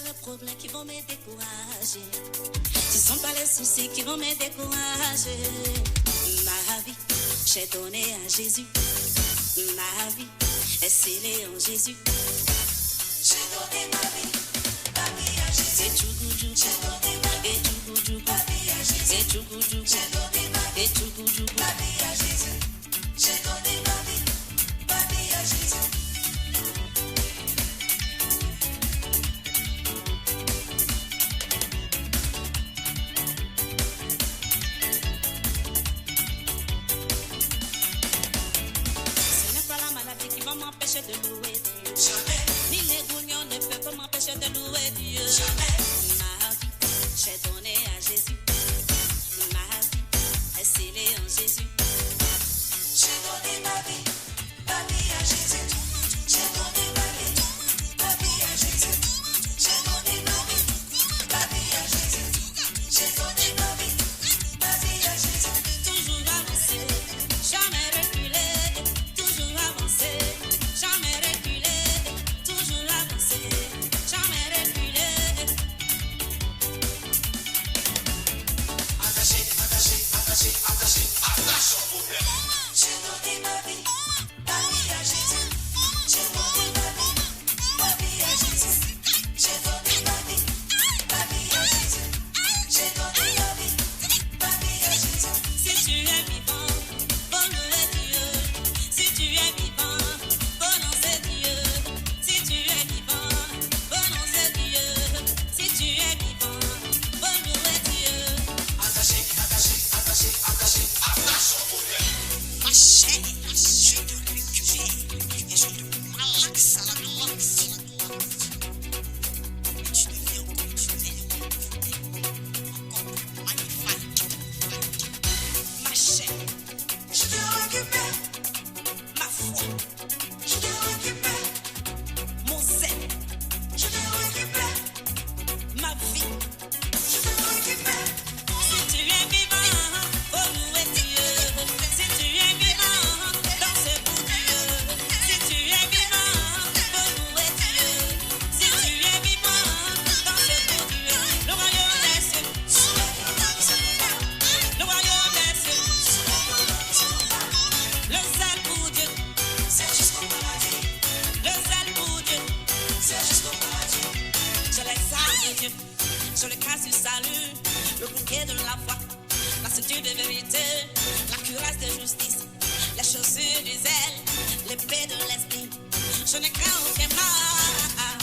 les problèmes qui vont me décourager. Ce sont pas les soucis qui vont me décourager. Ma vie, j'ai donné à Jésus. Ma vie est scellée en Jésus. J'ai donné ma vie à Jésus. C'est Tchoukoudjou. J'ai donné ma vie. Et Tchoukoudjou. Ma vie à Jésus. C'est Tchoukoudjou. J'ai donné ma vie. Et Tchoukoudjou. Ma vie à Jésus. J'ai donné ma vie à Jésus. M'empêcher de louer Dieu. Jamais. Ni les bouillons ne peuvent m'empêcher de louer Dieu. Jamais. Ma vie, j'ai donné à Jésus. Ma vie est scellée en Jésus. J'ai donné ma vie à Jésus. J'ai donné ma vie à Jésus. J'ai donné ma vie à Jésus. J'ai donné ma vie à Jésus. Toujours avancer, jamais reculer. Toujours avancer. Jamais reculer, toujours avancer, jamais reculer. Attaché, attaché, attaché, attaché, attaché au problème. J'ai donné ma vie à Jésus. J'ai donné ma vie à Jésus. J'ai donné ma vie à Jésus. J'ai donné ma vie à Jésus. Si tu es vivant, bon louer Dieu. Si tu es vivant, sur le cas du salut, le bouquet de la foi, la ceinture de vérité, la cuirasse de justice, les chaussures du zèle, l'épée de l'esprit. Je ne crains aucun mal.